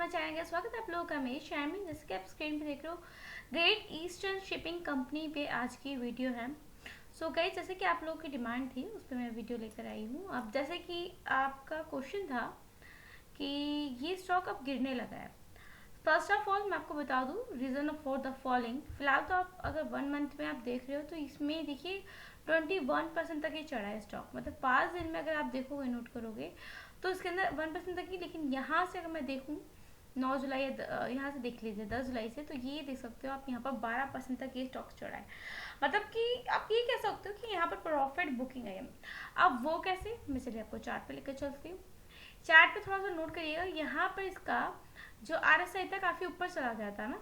My channel का स्वागत है आप लोगों का। मैं शर्मी, जैसे कि आप स्क्रीन पे देख रहे हो, ग्रेट ईस्टर्न शिपिंग कंपनी पे आज की वीडियो है। सो गाइस, जैसे कि आप लोगों की डिमांड थी उस पर मैं वीडियो लेकर आई हूँ। अब जैसे कि आपका क्वेश्चन था कि ये स्टॉक अब गिरने लगा है। फर्स्ट ऑफ ऑल मैं आपको बता दूं रीज़न फॉर द फॉलोइंग। फिलहाल तो आप अगर 1 मंथ में आप देख रहे हो तो इसमें देखिए 21% तक ही चढ़ा है स्टॉक। मतलब 5 दिन में अगर आप देखोगे, नोट करोगे तो इसके अंदर 1% तक ही। लेकिन यहाँ से अगर मैं देखूँ 9 जुलाई या यहाँ से देख लीजिए 10 जुलाई से, तो ये देख सकते हो आप यहाँ पर 12% तक ये स्टॉक चढ़ा है। मतलब कि आप ये कह सकते हो कि यहाँ पर प्रॉफिट बुकिंग है। अब वो कैसे, मैं चलिए आपको चार्ट पे लेकर चलती हूँ। चार्ट पे थोड़ा सा नोट करिएगा, यहाँ पर इसका जो RSI था काफ़ी ऊपर चला गया था ना।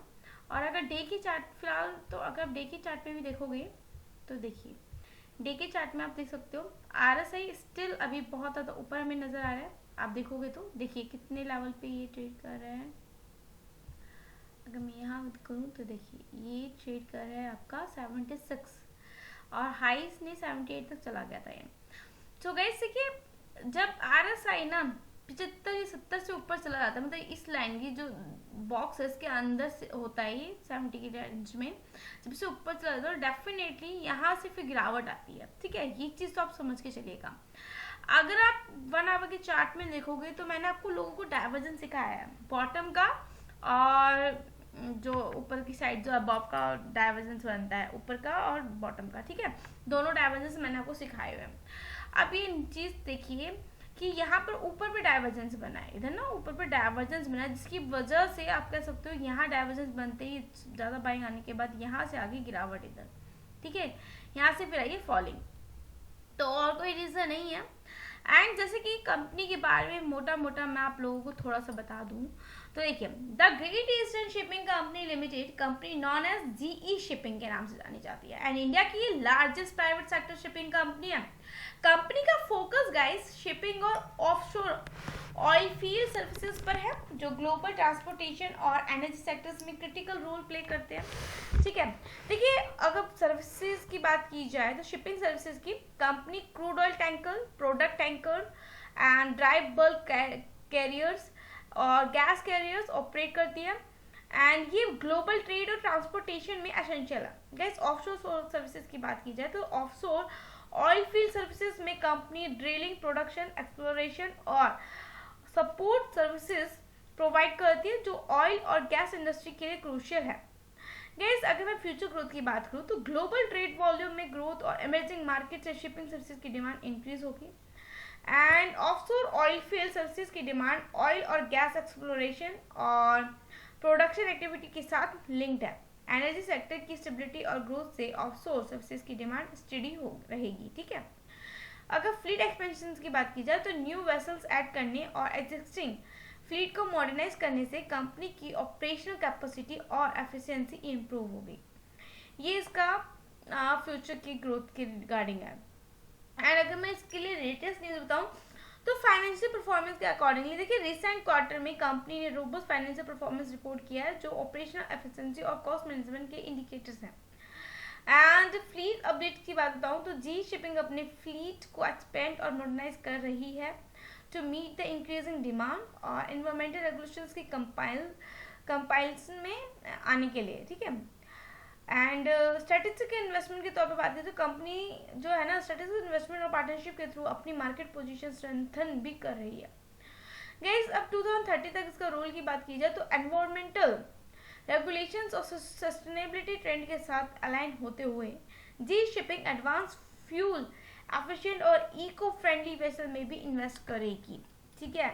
और अगर डे की चार्ट, फिलहाल तो अगर आप डे की चार्ट पे भी देखोगे तो देखिए डे के चार्ट में आप देख सकते हो RSI स्टिल अभी बहुत ज़्यादा ऊपर हमें नज़र आ रहा है। आप देखोगे तो देखिए कितने लेवल पे ये ट्रेड कर रहा है। अगर मैं यहाँ करूँ तो देखिए ये ट्रेड कर रहा है आपका 76 और हाईस ने 78 तक चला गया था ये। तो गाइस देखिए, जब RSI ना 75 या 70 से ऊपर चला जाता है, मतलब इस लाइन की जो बॉक्स है इसके अंदर से होता है ये 70 की रेंज में, जब से ऊपर चला जाता है तो डेफिनेटली यहाँ से फिर गिरावट आती है। ठीक है, ये चीज़ तो आप समझ के चलिएगा। अगर आप 1 आवर के चार्ट में देखोगे तो मैंने आपको लोगों को डाइवर्जेंस सिखाया है, बॉटम का और जो ऊपर की साइड जो अबव का डाइवर्जेंस बनता है, ऊपर का और बॉटम का। ठीक है, दोनों डाइवर्जेंस मैंने आपको सिखाए हुए हैं। अब ये चीज देखिए कि यहाँ पर ऊपर पे डाइवर्जेंस बना है, इधर ना ऊपर पे डाइवर्जेंस बना है, जिसकी वजह से आप कह सकते हो यहाँ डाइवर्जेंस बनते ही ज्यादा बाइंग आने के बाद यहाँ से आगे गिरावट इधर। ठीक है, यहाँ से फिर आई फॉलिंग, तो और कोई रीजन नहीं है। एंड जैसे कि कंपनी के बारे में मोटा मोटा मैं आप लोगों को थोड़ा सा बता दूं तो देखिए, the Great Eastern Shipping Company Limited, company known as GE shipping के नाम से जानी जाती है एंड इंडिया की largest private sector shipping company है। कंपनी का फोकस गाइस शिपिंग और ऑफशोर ऑयल फील्ड सर्विसेज पर है, जो ग्लोबल ट्रांसपोर्टेशन और एनर्जी सेक्टर्स में क्रिटिकल रोल प्ले करते हैं। ठीक है, देखिए अगर सर्विसेज की बात की जाए तो शिपिंग सर्विसेज की company crude oil tanker, product tanker and dry bulk carriers और गैस कैरियर्स ऑपरेट करती है एंड ये ग्लोबल ट्रेड और ट्रांसपोर्टेशन में एसेंशियल है। गैस ऑफशोर सर्विसेज की बात की जाए तो ऑफशोर ऑयल फील्ड सर्विसेज में कंपनी ड्रिलिंग, प्रोडक्शन, एक्सप्लोरेशन और सपोर्ट सर्विसेज प्रोवाइड करती है, जो ऑयल और गैस इंडस्ट्री के लिए क्रूशियल है। गैस अगर मैं फ्यूचर ग्रोथ की बात करूँ तो ग्लोबल ट्रेड वॉल्यूम में ग्रोथ और इमर्जिंग मार्केट से शिपिंग सर्विसेज की डिमांड इंक्रीज होगी and offshore oil field services की डिमांड ऑयल और गैस एक्सप्लोरेशन और प्रोडक्शन एक्टिविटी के साथ लिंक्ड है। एनर्जी सेक्टर की स्टेबिलिटी और ग्रोथ से ऑफशोर सर्विसेज की डिमांड स्टडी हो रहेगी। ठीक है, अगर फ्लीट एक्सपेंशन की बात की जाए तो न्यू वेसल्स ऐड करने और एग्जिस्टिंग फ्लीट को मॉडर्नाइज करने से कंपनी की ऑपरेशनल कैपेसिटी और एफिशिएंसी इंप्रूव होगी। ये इसका फ्यूचर की ग्रोथ के रिगार्डिंग है। एंड अगर मैं इसके लिए लेटेस्ट न्यूज बताऊं तो फाइनेंशियल परफॉर्मेंस के अकॉर्डिंगली देखिए, रिसेंट क्वार्टर में कंपनी ने रोबस्ट फाइनेंशियल परफॉर्मेंस रिपोर्ट किया है, जो ऑपरेशनल एफिशिएंसी और कॉस्ट मैनेजमेंट के इंडिकेटर्स हैं। एंड फ्लीट अपडेट की बात बताऊं तो जी शिपिंग अपने फ्लीट को एक्सपेंड और मॉडर्नाइज कर रही है to meet the increasing demand और एनवायरमेंटल रेगुलेशंस की कंपाइल्सन में आने के लिए। ठीक है, एंड स्ट्रेटेजिक इन्वेस्टमेंट के तौर पे बात करें तो कंपनी जो है ना स्ट्रेटेजिक इन्वेस्टमेंट और पार्टनरशिप के थ्रू अपनी मार्केट पोजीशन स्ट्रेंथन भी कर रही है। गाइस अब 2030 तक इसका रोल की बात की जाए तो एनवायरमेंटल रेगुलेशंस और सस्टेनेबिलिटी ट्रेंड के साथ अलाइन होते हुए जी शिपिंग एडवांस फ्यूल एफिशिएंट और इको फ्रेंडली वेसल में भी इन्वेस्ट करेगी। ठीक है,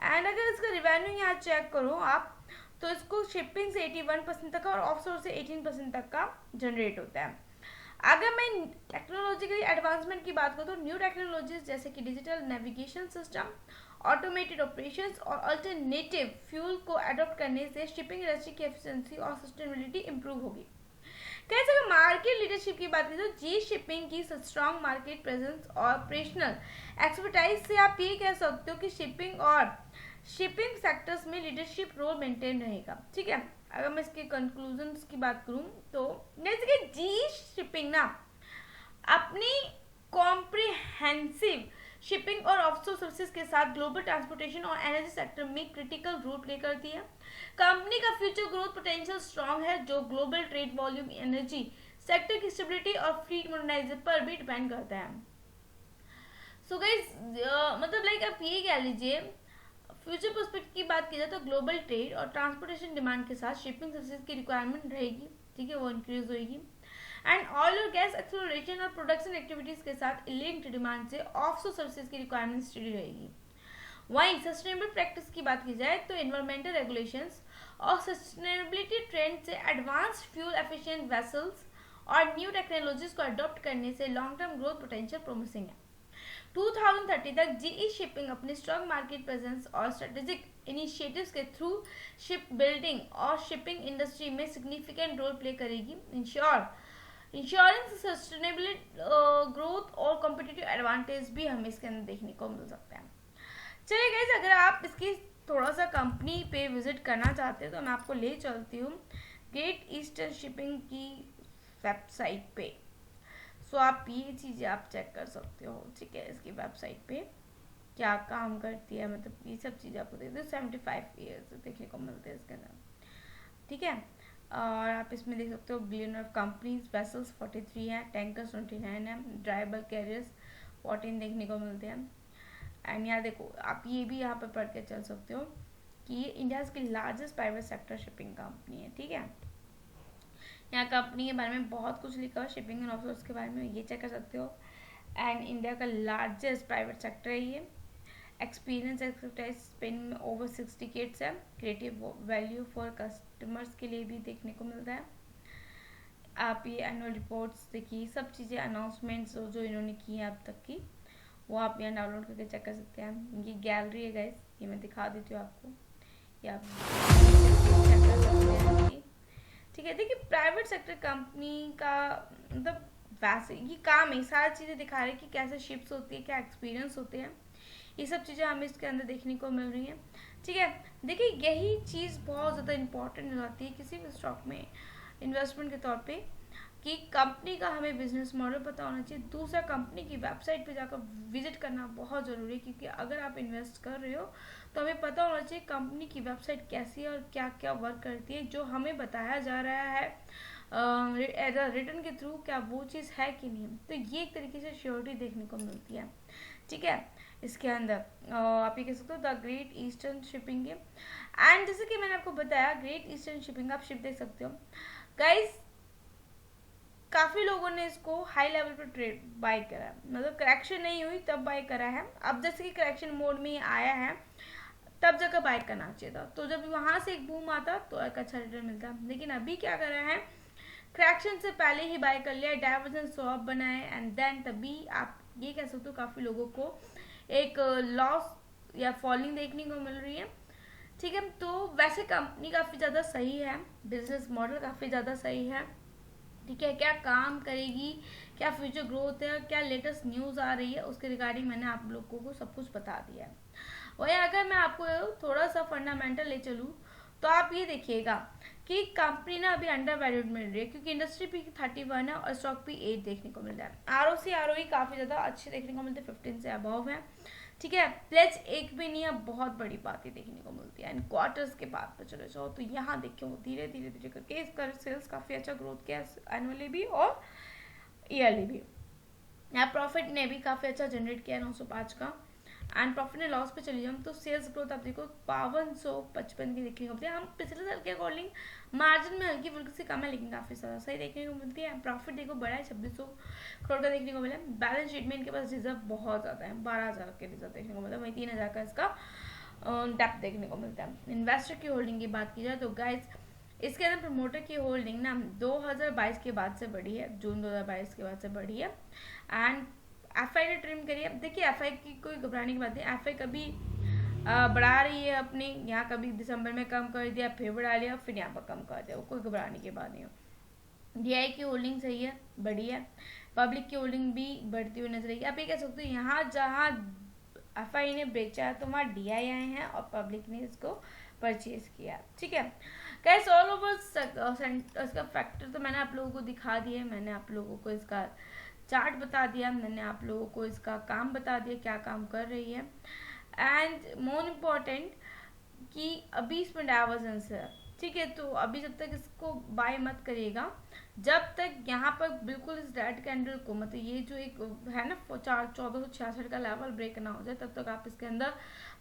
एंड अगर इसका रिवेन्यू यहाँ चेक करो आप तो इसको शिपिंग से 81% तक का और ऑफशोर से 18% तक का जनरेट होता है। अगर मैं टेक्नोलॉजिकल एडवांसमेंट की बात करूँ तो न्यू टेक्नोलॉजीज जैसे कि digital navigation system, automated operations और अल्टरनेटिव फ्यूल को अडॉप्ट करने से शिपिंग इंडस्ट्री की एफिशिएंसी और सस्टेनेबिलिटी इंप्रूव होगी। कैसे अगर मार्केट लीडरशिप की बात करें तो जी शिपिंग की स्ट्रॉन्ग मार्केट प्रेजेंस और ऑपरेशनल एक्सपर्टाइज से आप ये कह सकते हो कि शिपिंग सेक्टर्स में लीडरशिप रोल मेंटेन रहेगा। ठीक है, अगर मैं इसके कंक्लूजन्स की बात करूं तो जैसे कि जी शिपिंग ना अपनी कॉम्प्रिहेंसिव शिपिंग और ऑफशोर सर्विसेज के साथ ग्लोबल ट्रांसपोर्टेशन और एनर्जी सेक्टर में क्रिटिकल रोल प्ले करती है। कंपनी का फ्यूचर ग्रोथ पोटेंशियल स्ट्रांग है, जो global trade volume, energy sector की स्टेबिलिटी और फ्री मॉडर्नाइजेशन पर भी डिपेंड करता है। सो गाइस, मतलब लाइक आप ये कह लीजिए, फ्यूचर प्रोस्पेक्ट की बात की जाए तो ग्लोबल ट्रेड और ट्रांसपोर्टेशन डिमांड के साथ शिपिंग सर्विसेज की रिक्वायरमेंट रहेगी, ठीक है, वो इंक्रीज होगी। एंड ऑयल और गैस एक्सप्लोरेशन और प्रोडक्शन एक्टिविटीज के साथ लिंक्ड डिमांड से ऑफशोर सर्विसेज की रिक्वायरमेंट स्टडी रहेगी। वहीं सस्टेनेबल प्रैक्टिस की बात की जाए तो एनवायरमेंटल रेगुलेशंस और सस्टेनेबिलिटी ट्रेंड से एडवांस्ड फ्यूल एफिशिएंट वेसल्स और न्यू टेक्नोलॉजीज को अडॉप्ट करने से long term growth potential promising है। 2030 तक जीई शिपिंग अपने स्ट्रॉन्ग मार्केट प्रेजेंस और स्ट्रेटेजिक इनिशिएटिव्स के थ्रू शिप बिल्डिंग और शिपिंग इंडस्ट्री में सिग्निफिकेंट रोल प्ले करेगी, इंश्योरिंग सस्टेनेबिलिटी ग्रोथ और कॉम्पिटिटिव एडवांटेज भी हमें इसके अंदर देखने को मिल सकता है। चलिए गाइस, अगर आप इसकी थोड़ा सा कंपनी पे विजिट करना चाहते हैं तो मैं आपको ले चलती हूँ ग्रेट ईस्टर्न शिपिंग की वेबसाइट पे। सो आप ये चीज़ें आप चेक कर सकते हो, ठीक है, इसकी वेबसाइट पे क्या काम करती है, मतलब ये सब चीज़ें आपको देखते हो। 75 ईयर्स देखने को मिलते हैं इसके अंदर, ठीक है। और आप इसमें देख सकते हो बिलियन ऑफ कंपनीज, वेसल्स 43 हैं, टैंकर्स 29 हैं, ड्राई बल्क कैरियर्स 14 देखने को मिलते हैं। एंड यहाँ देखो, आप ये भी यहाँ पर पढ़ के चल सकते हो कि ये इंडिया की largest private sector shipping company है, ठीक है। यहाँ कंपनी के बारे में बहुत कुछ लिखा हुआ, शिपिंग एंड ऑफशोर्स के बारे में ये चेक कर सकते हो। एंड इंडिया का लार्जेस्ट प्राइवेट सेक्टर है ये। एक्सपीरियंस एक्सपर्टाइज स्पेन में ओवर 6 डिकेड्स है। क्रिएटिव वैल्यू फॉर कस्टमर्स के लिए भी देखने को मिलता है। आप ये एनुअल रिपोर्ट्स देखिए, सब चीज़ें अनाउंसमेंट्स जो इन्होंने की हैं अब तक की, वो आप यहाँ डाउनलोड करके चेक कर सकते हैं। ये गैलरी है गाइस, ये मैं दिखा देती हूँ आपको, ये आप चेक कर सकते हैं, ठीक है। देखिए, प्राइवेट सेक्टर कंपनी का मतलब वैसे ये काम है, सारी चीज़ें दिखा रहे हैं कि कैसे शिप्स होती है, क्या एक्सपीरियंस होते हैं, ये सब चीज़ें हमें इसके अंदर देखने को मिल रही हैं, ठीक है। देखिए, यही चीज़ बहुत ज़्यादा इंपॉर्टेंट हो जाती है किसी भी स्टॉक में इन्वेस्टमेंट के तौर पे, कि कंपनी का हमें बिजनेस मॉडल पता होना चाहिए। दूसरा, कंपनी की वेबसाइट पे जाकर विजिट करना बहुत ज़रूरी है, क्योंकि अगर आप इन्वेस्ट कर रहे हो तो हमें पता होना चाहिए कंपनी की वेबसाइट कैसी है और क्या क्या वर्क करती है, जो हमें बताया जा रहा है एज अ रिटर्न के थ्रू, क्या वो चीज़ है कि नहीं। तो ये एक तरीके से श्योरिटी देखने को मिलती है, ठीक है। इसके अंदर आप ये कह सकते हो द ग्रेट ईस्टर्न शिपिंग के। एंड जैसे कि मैंने आपको बताया, ग्रेट ईस्टर्न शिपिंग आप शिप देख सकते हो गाइस। काफ़ी लोगों ने इसको हाई लेवल पर ट्रेड बाय करा है, मतलब करेक्शन नहीं हुई तब बाय करा है। अब जैसे कि करेक्शन मोड में आया है, तब जगह बाय करना चाहिए था, तो जब वहां से एक बूम आता तो एक अच्छा रिटर्न मिलता। लेकिन अभी क्या कर रहा है, करेक्शन से पहले ही बाय कर लिया, डाइवर्जन स्वैप बनाए, एंड देन तभी आप ये कह सकते हो काफ़ी लोगों को एक लॉस या फॉलिंग देखने को मिल रही है, ठीक है। तो वैसे कंपनी काफ़ी ज़्यादा सही है, बिजनेस मॉडल काफ़ी ज़्यादा सही है, ठीक है। क्या काम करेगी, क्या फ्यूचर ग्रोथ है, क्या लेटेस्ट न्यूज़ आ रही है, उसके रिगार्डिंग मैंने आप लोगों को सब कुछ बता दिया है। वही अगर मैं आपको थोड़ा सा फंडामेंटल ले चलूँ तो आप ये देखिएगा कि कंपनी ना अभी अंडर वैल्यूड मिल रही है, क्योंकि इंडस्ट्री भी 31 है और स्टॉक भी 8 देखने को मिल रहा है। ROC ROE काफ़ी ज़्यादा अच्छे देखने को मिलते हैं, 15 से अबव है, ठीक है। प्लेज एक भी नहीं है, बहुत बड़ी बातें देखने को मिलती है। एंड क्वार्टर्स के बाद पे चले जाओ तो यहाँ देखिए धीरे धीरे धीरे करके इसका सेल्स काफ़ी अच्छा ग्रोथ किया एनुअली भी और ईयरली भी। यहाँ प्रॉफिट ने भी काफ़ी अच्छा जनरेट किया 905 का। एंड प्रॉफिट एंड लॉस पे चली जाऊँ तो सेल्स ग्रोथ आप देखो 5255 की देखने को मिलती है। हम पिछले साल के अकॉर्डिंग मार्जिन में हल्की फुल्की से कम है, लेकिन काफ़ी ज़्यादा सही देखने को मिलती है। प्रॉफिट देखो बड़ा है, 2600 करोड़ का देखने को मिला। बैलेंस शीट में इनके पास रिजर्व बहुत ज़्यादा है, 12,000 के रिजर्व देखने को मिलता है, वहीं 3,000 का इसका डेप्थ देखने को मिलता है। इन्वेस्टर की होल्डिंग की बात की जाए तो गाइज इसके अंदर प्रमोटर की होल्डिंग ना 2022 के बाद से बढ़ी है, जून 2022 के बाद से बढ़ी है। एंड FI ने ट्रिम करी है। देखिए FI की कोई घबराने की बात नहीं, FI कभी बढ़ा रही है अपने, यहाँ कभी दिसंबर में कम कर दिया, फिर बढ़ा लिया, फिर यहाँ पर कम कर दिया, वो कोई घबराने की बात नहीं हो। DI की होल्डिंग सही है, बढ़ी है। पब्लिक की होल्डिंग भी बढ़ती हुई नजर आएगी। आप ये कह सकते हो यहाँ जहाँ FI ने बेचा है तो वहाँ DI आए हैं और पब्लिक ने इसको परचेज किया, ठीक है। गाइस ऑल ओवर इसका फैक्टर तो मैंने आप लोगों को दिखा दिया है, मैंने आप लोगों को इसका चार्ट बता दिया मैंने आप लोगों को, इसका काम बता दिया क्या काम कर रही है, एंड मोर इम्पोर्टेंट कि अभी इसमें डाइवर्जेंस है, ठीक है। तो अभी जब तक इसको बाय मत करिएगा, जब तक यहाँ पर बिल्कुल इस रेड कैंडल को, मतलब ये जो एक है ना 1466 का लेवल ब्रेक ना हो जाए, तब तक आप इसके अंदर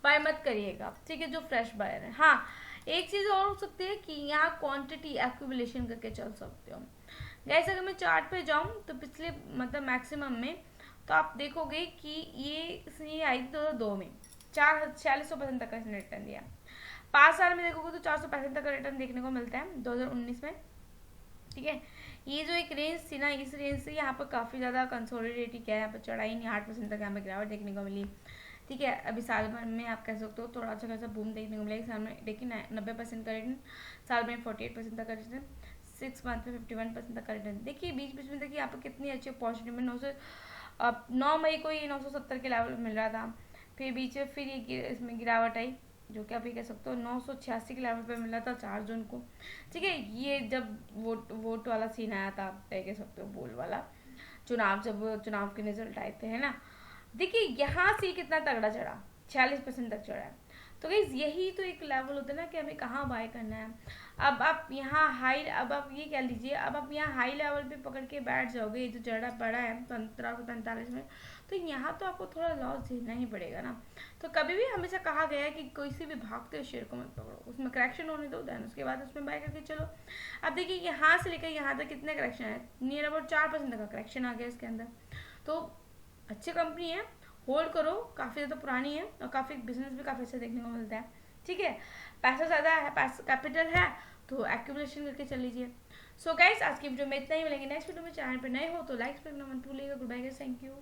बाय मत करिएगा, ठीक है, जो फ्रेश बायर है। हाँ, एक चीज और हो सकती है कि यहाँ क्वांटिटी एक्यूमुलेशन करके चल सकते हो। गैस अगर मैं चार्ट पे जाऊँ तो पिछले मतलब मैक्सिमम में तो आप देखोगे कि ये आई थी 2002 में 46% तक का इसने रिटर्न दिया। 5 साल में देखोगे तो 465 तक का रिटर्न देखने को मिलता है 2019 में, ठीक है। ये जो एक रेंज थी ना, इस रेंज से यहाँ पर काफ़ी ज़्यादा कंसोलिडेट किया है, यहाँ पर चढ़ाई नहीं, 8% तक यहाँ पर गिरावट देखने को मिली, ठीक है। अभी साल भर में आप कह सकते हो थोड़ा अच्छा खासा बूम देखने को मिलेगा। साल में देखिए 90% का रिटर्न, साल में 48% तक का रिटर्न, 6 मंथ में 51% तक का रिटर्न। देखिए बीच बीच में देखिए यहाँ पर कितनी अच्छी अपॉर्चुनिटी में 9 मई को ये 970 के लेवल मिल रहा था, फिर बीच में फिर ये इसमें गिरावट आई, जो कि अभी कह सकते हो 986 के लेवल पे मिला था 4 जून को, ठीक है। ये जब वोट वाला सीन आया था, आप कह सकते हो बोल वाला जब चुनाव के रिजल्ट आए थे, है ना। देखिए यहाँ से कितना तगड़ा चढ़ा, 46% तक चढ़ा है। तो गाइस यही तो एक लेवल होता है ना कि हमें कहाँ बाय करना है। अब आप यहाँ अब आप ये कह लीजिए, अब आप यहाँ हाई लेवल पे पकड़ के बैठ जाओगे, ये जो जड़ा पड़ा है 1543 में, तो यहाँ तो आपको थोड़ा लॉस झेलना ही पड़ेगा ना। तो कभी भी हमेशा कहा गया है कि कोई सी भी भागते शेयर को मत पकड़ो, उसमें करेक्शन होने दो, देन उसके बाद उसमें बाय करके चलो। अब देखिए यहाँ से लेकर यहाँ तक कितने करेक्शन है, नियर अबाउट 4% तक का करेक्शन आ गया इसके अंदर। तो अच्छी कंपनी है, होल्ड करो, काफ़ी ज़्यादा पुरानी है और काफ़ी बिजनेस भी काफ़ी अच्छा देखने को मिलता है, ठीक है। पैसा ज़्यादा है, पैसा कैपिटल है, तो एक्यूमुलेशन करके चल लीजिए। सो गाइस आज की वीडियो में इतना ही, मिलेंगे नेक्स्ट वीडियो में। चैनल पर नए हो तो लाइक करना मत भूलिएगा। Goodbye guys, thank you.